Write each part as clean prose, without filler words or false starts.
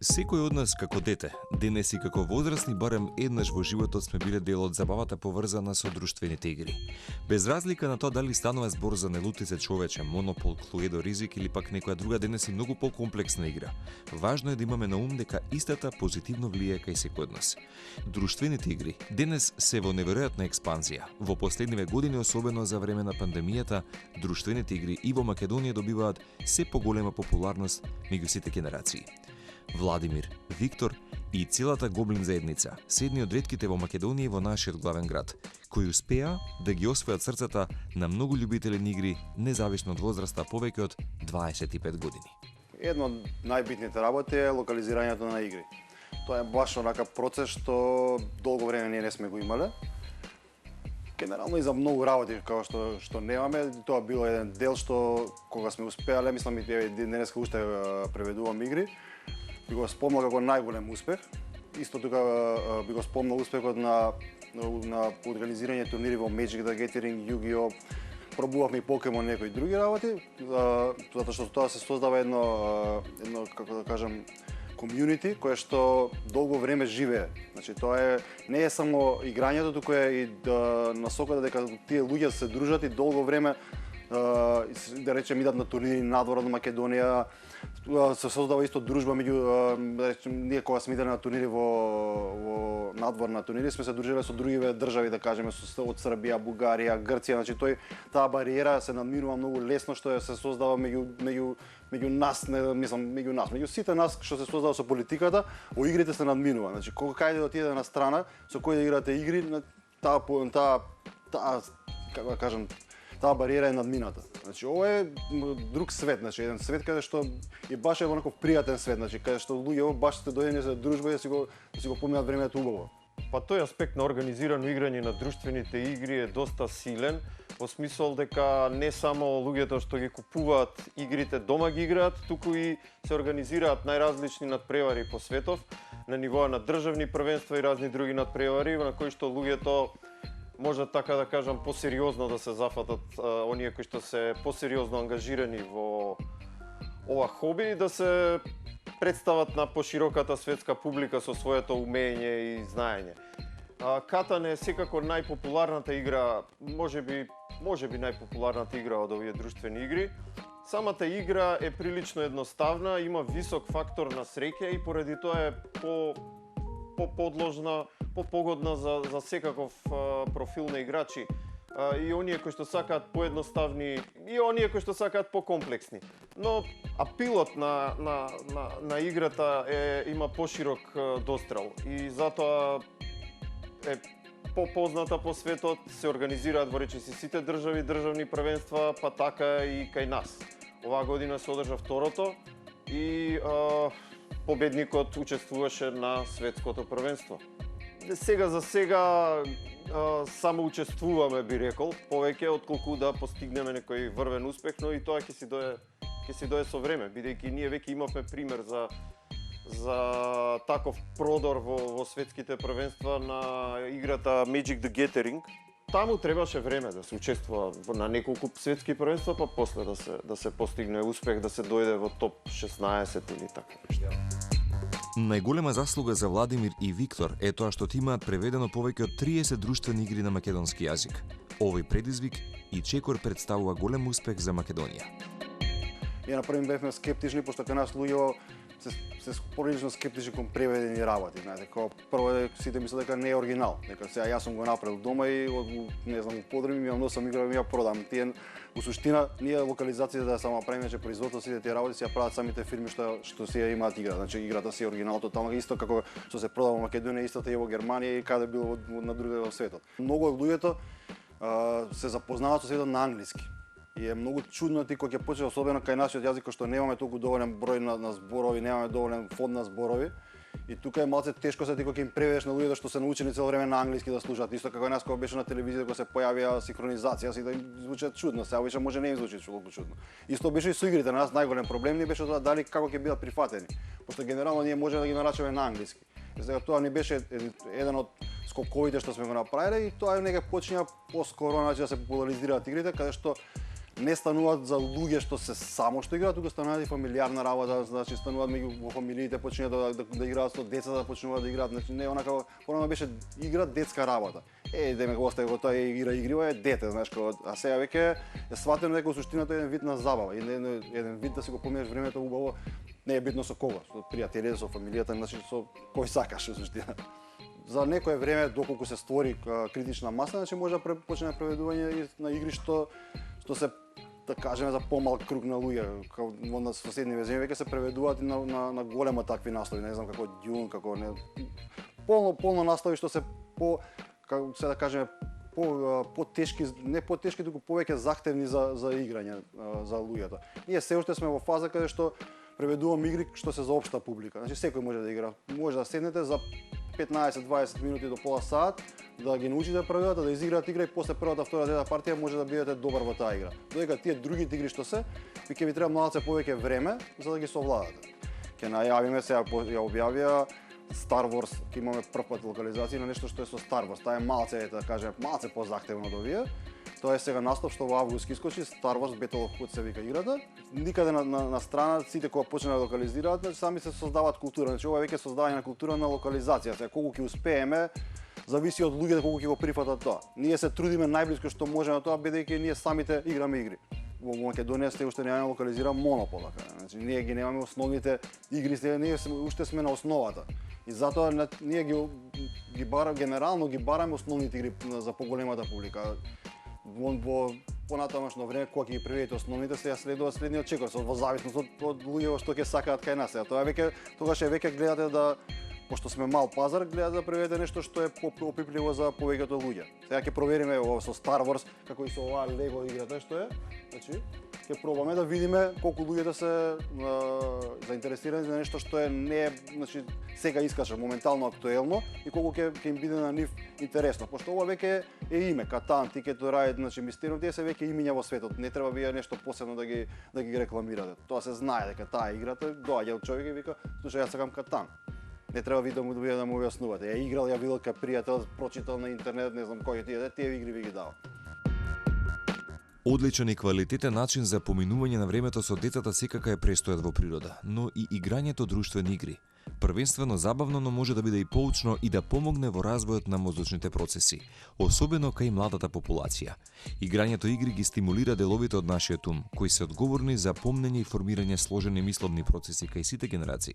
Секој од нас како дете, денес и како возрастни барем еднаш во животот сме биле дел од забавата поврзана со друштвените игри. Без разлика на тоа дали станува збор за нелутице човече, Монопол, Клуедо, Ризик или пак некоја друга денес и многу покомплексна игра. Важно е да имаме на ум дека истата позитивно влијае кај секој од нас. Друштвените игри денес се во неверојатна експанзија. Во последниве години, особено за време на пандемијата, друштвените игри и во Македонија добиваат се поголема популарност меѓу сите генерации. Владимир, Виктор и целата Гоблин заедница се едни од ретките во Македонија и во нашиот главен град, кои успеа да ги освојат срцата на многу љубители на игри, независно од возраста повеќе од 25 години. Едно од најбитните работи е локализирањето на игри. Тоа е баш онака процес што долго време ние не сме го имале. Генерално и за многу работи како што немаме, тоа било еден дел што кога сме успеале, мислам и денеска уште преведувам игри, би го спомнал како најголем успех. Исто тука би го спомнал успехот на организирање турнири во Magic the Gathering, Yu-Gi-Oh, пробувавме и Покемон, некои други работи, затоа што тоа се создава едно како да кажам комјунити кое што долго време живее. Значи тоа не е само играњето, туку е и насоката дека тие луѓе се дружат и долго време да речем идат на турнири надвор од Македонија, се создава исто дружба меѓу, да речем, ние кога сме идели на турнири во надвор на турнири сме се дружиле со други држави, да кажеме од Србија, Бугарија, Грција, значи таа бариера се надминува многу лесно што се создава меѓу нас, меѓу сите нас што се создава со политиката, во игрите се надминува. Значи кога кај да отиде на страна со кој да играте игри, таа како да кажам, таа бариера е надмината. Значи ова е друг свет, значи еден свет каде што е баш е онаков пријатен свет, значи каде што луѓе баш сте дојдени за дружба и да си го поминат времето убаво. Па тој аспект на организирано играње на друштвените игри е доста силен, во смисол дека не само луѓето што ги купуваат игрите дома ги играат, туку и се организираат најразлични надпревари по светов, на нивоа на државни првенства и разни други надпревари, на кои што луѓето може така да кажам посериозно да се зафатат, оние кои што се посериозно ангажирани во ова хоби и да се представат на пошироката светска публика со своето умење и знаење. Катан е секако најпопуларната игра, можеби најпопуларната игра од овие друштвени игри. Самата игра е прилично едноставна, има висок фактор на среќа и поради тоа е подложна, погодна за секаков профил на играчи. И оние кои што сакаат поедноставни, и оние кои што сакаат покомплексни. Но апилот на играта има поширок дострел и затоа е попозната по светот, се организираат во речиси сите држави, државни првенства, па така и кај нас. Оваа година се одржа второто и победникот учествуваше на светското првенство. Сега за сега само учествуваме, би рекол, повеќе отколку да постигнеме некој врвен успех, но и тоа ќе си дое со време, бидејќи ние веќе имавме пример за таков продор во светските првенства на играта Magic the Gathering. Таму требаше време да се учествува на неколку светски првенства, па после да се постигне успех, да се дојде во топ 16 или така. Најголема заслуга за Владимир и Виктор е тоа што имаат преведено повеќе од 30 друштвени игри на македонски јазик. Овој предизвик и чекор представува голем успех за Македонија. Ние напрвен бевме скептични, пошто кај нас луѓе се прилично скептични кон преведени работи, знаете, како прво сите мислат дека не е оригинал, дека сега јас сум го направил дома и не знам, подреми ми ја носам игра, ми ја продам. Тие во суштина ние локализацијата да само правиме, че производството сите тие работи се ја прават самите фирми што си ја имаат игра, значи играта си е оригинал тотално исто како што се продава во Македонија, истото и во Германија и каде било на другаде во светот. Многу од луѓето се запознаваат со светот на англиски. И е многу чудно ти кога ќе почне, особено кај нашиот јазик, што немаме толку доволен број на зборови, немаме доволен фонд на зборови. И тука е малце тешко се ти кога им преведеш на луѓето што се научени цело време на англиски да слушаат. Исто како нас кога беше на телевизија, кога се појавија синхронизација, си да им звучи чудно, сега веќе може не им звучи толку чудно. Исто беше и со игрите, на нас најголем проблем ни беше тоа дали како ќе бидат прифатени. Пошто генерално ние може да ги нарачаме на англиски. Сега тоа ни беше еден од скоковите што сме го направиле и тоа нека почиња поскоро да се популаризираат игрите, каде што не стануваат за луѓе што се само што играат, туку стануваат и фамилиарна работа, значи стануваат меѓу во фамилиите, почнуваат да играат со децата, почнуваат да играат, значи не онака порано беше игра детска работа. Деме го остави го тоа игра игрива е дете, знаеш, а сега веќе е сватено дека суштината е еден вид на забава, еден вид да си го поминеш времето убаво, не е битно со кого, со пријателите, со фамилијата, значи со кој сакаш суштина. За некое време, доколку се створи критична маса, значи може да почне преведување на игри што се, да кажеме, за помал круг на луѓе, како на соседни земји веќе се преведуваат и на голема такви наслови, не знам како Дюн, како не полно наслови што се како се да кажеме по-тешки, не по-тешки, туку повеќе захтевни за играње за луѓето. Ние се уште сме во фаза каде што преведувам игри што се за општа публика. Значи секој може да игра. Може да седнете за 15-20 минути до пола сат, да ги научите првата, да изиграат игра и после првата, втора, трета партија може да бидете добар во таа игра. Додека тие другите игри што се, ќе ви треба малце повеќе време за да ги совладате. Ќе најавиме сега, ја објавија Star Wars, ќе имаме прв пат локализација на нешто што е со Star Wars. Таа е малце, да кажеме, малце позахтевно од овие. Тоа е сега настап што во август искочи, Star Wars Battle of Hood се вика играта. Никаде на страна сите кога почнаа да локализираат, значи сами се создаваат култура. Значи ова веќе создавање на култура на локализација. Сега колку ќе успееме, зависи од луѓето колку ќе го прифатат тоа. Ние се трудиме најблиско што можеме тоа, бидејќи ние самите играме игри. Во Македонија се уште не локализира Монопол, значи ние ги немаме основните игри, ние уште сме на основата. И затоа ние ги бараме, генерално ги бараме основните игри за поголемата публика. Во понатамошно време кога ќе ги приведете основните, се ја следуваат следниот чекор, во зависност од луѓето што ќе сакаат кај нас. Тоа веќе тогаш веќе гледате да, пошто сме мал пазар, гледате да приведете нешто што е попипливо за повеќето луѓе. Сега ќе провериме со Star Wars, како и со оваа Lego играта што е. Значи, ќе пробаме да видиме колку луѓето се заинтересирани за нешто што е не, значи сега искаше моментално актуелно и колку ќе им биде на нив интересно, пошто ова веќе е име, Катан, Ticket to Ride, значи Мистериум, тие се веќе имиња во светот, не треба вие нешто посебно да ги рекламирате. Тоа се знае дека таа играта доаѓа од човек и вика, слушај, јас сакам Катан. Не треба ви да му објаснувате. Ја играл, ја видел кај пријател, прочитал на интернет, не знам кој тие игри ви ги дава. Одличен и квалитетен начин за поминување на времето со децата секака е престојат во природа, но и играњето друштвени игри. Првенствено забавно, но може да биде и поучно и да помогне во развојот на мозочните процеси, особено кај младата популација. Играњето игри ги стимулира деловите од нашиот ум, кои се одговорни за помнење и формирање сложени мисловни процеси кај сите генерации.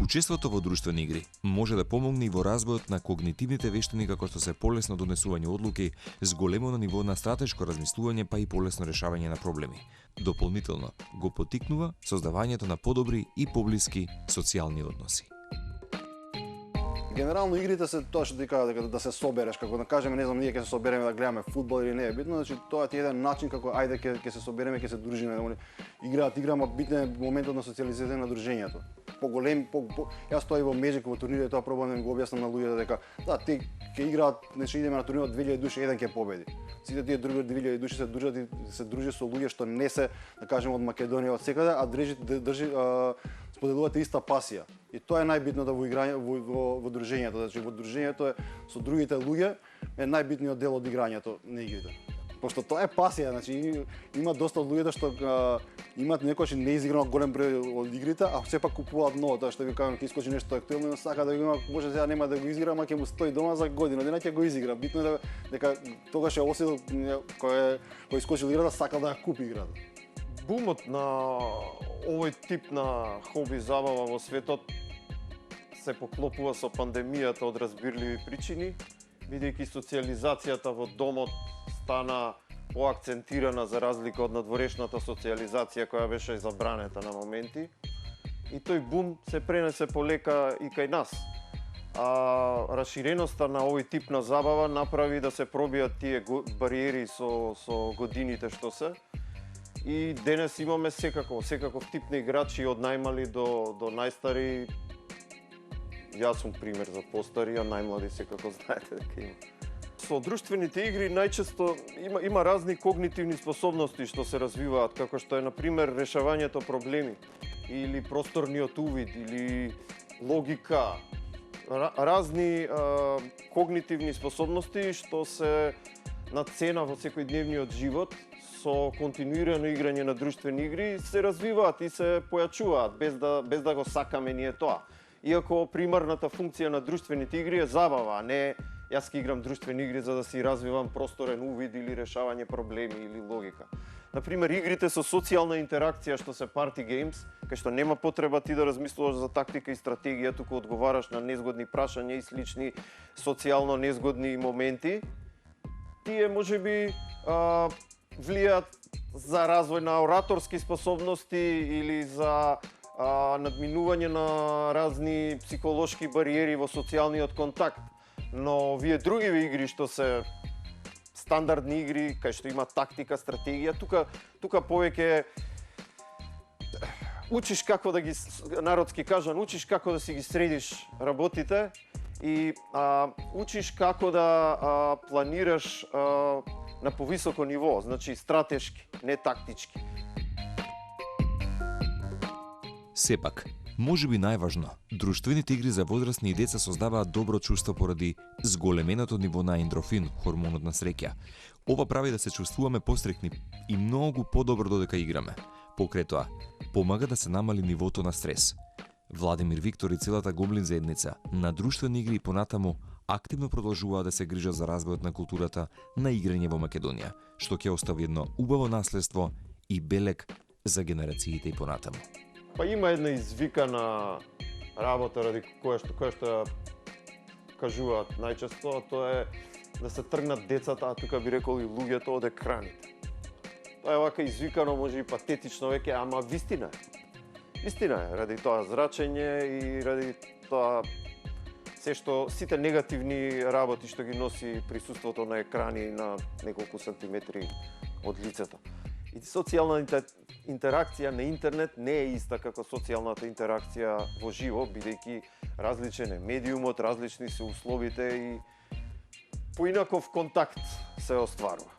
Учеството во друштвени игри може да помогне и во развојот на когнитивните вештини, како што се полесно донесување одлуки, зголемено ниво на стратешко размислување, па и полесно решавање на проблеми. Дополнително го поттикнува создавањето на подобри и поблиски социјални односи. Генерално игрите се тоа што ти кажа дека да се собереш, како да кажеме, не знам, ние ќе се собереме да гледаме фудбал или не е битно, значи тоа е еден начин како ајде ќе се собереме, ќе се дружиме, играат игра, ама битен е моментот на социјализирање на дружењето. Јас тоа и во Magic во турнири тоа пробувам да ми го објаснам на луѓето дека да, те ќе играат, значи идеме на турнир од 2000 души, еден ќе победи. Сите тие други 2000 души се дружат и се дружи со луѓе што не се, да кажеме, од Македонија, од секаде, а споделувате иста пасија. И тоа е најбитното во дружењето, значи во дружењето со другите луѓе е најбитниот дел од играњето на игрите. Пошто тоа е пасија, значи има доста од луѓето што имаат некојаш неизиграно голем број од игрите, а сепак купуваат ново, тоа што ви кажам, ќе искочи нешто актуелно, сака да го има, може сега нема да го изигра, ама ќе му стои дома за година, дена ќе го изигра. Битно е дека тогаш е осетил кој искочил играта, сакал да ја купи играта. Бумот на овој тип на хоби забава во светот се поклопува со пандемијата од разбирливи причини, бидејќи социјализацијата во домот стана поакцентирана за разлика од надворешната социјализација која беше забранета на моменти. И тој бум се пренесе полека и кај нас. А расширеноста на овој тип на забава направи да се пробијат тие бариери со годините што се. И денес имаме секаков тип на играчи од најмали до најстари. Јас сум пример за постари, а најмлади секако знаете дека има. Со друштвените игри најчесто има разни когнитивни способности што се развиваат, како што е на пример решавањето проблеми или просторниот увид или логика. Разни когнитивни способности што се на цена во секојдневниот живот со континуирано играње на друштвени игри се развиваат и се појачуваат без да го сакаме ние тоа. Иако примарната функција на друштвените игри е забава, а не јас ќе играм друштвени игри за да си развивам просторен увид или решавање проблеми или логика. Например, игрите со социјална интеракција што се party games, кај што нема потреба ти да размислуваш за тактика и стратегија, туку одговараш на незгодни прашања и слични социјално незгодни моменти, тие можеби влијаат за развој на ораторски способности или за надминување на разни психолошки бариери во социјалниот контакт. Но овие другиви игри што се стандардни игри, кај што има тактика, стратегија, тука повеќе учиш како да ги, народски кажан, учиш како да си ги средиш работите и учиш како да планираш на повисоко ниво, значи стратешки, не тактички. Сепак, можеби најважно, друштвените игри за возрастни и деца создаваат добро чувство поради зголеменото ниво на ендорфин, хормонот на среќа. Ова прави да се чувствуваме пострекни и многу подобро додека играме. Покрај тоа, помага да се намали нивото на стрес. Владимир Виктор и целата Гоблин заедница на друштвени игри и понатаму активно продолжуваат да се грижат за развојот на културата на играње во Македонија, што ќе остави едно убаво наследство и белег за генерациите и понатаму. Па има една извикана работа ради која што кажуваат најчесто, тоа е да се тргнат децата, а тука би рекол и луѓето од екраните. Тоа е вака извикано, може и патетично веќе, ама вистина е. Вистина е, ради тоа зрачење и ради тоа сите негативни работи што ги носи присуството на екрани на неколку сантиметри од лицето. И социјална интеракција на интернет не е иста како социјалната интеракција во живо, бидејќи различен е медиумот, различни се условите и поинаков контакт се остварува.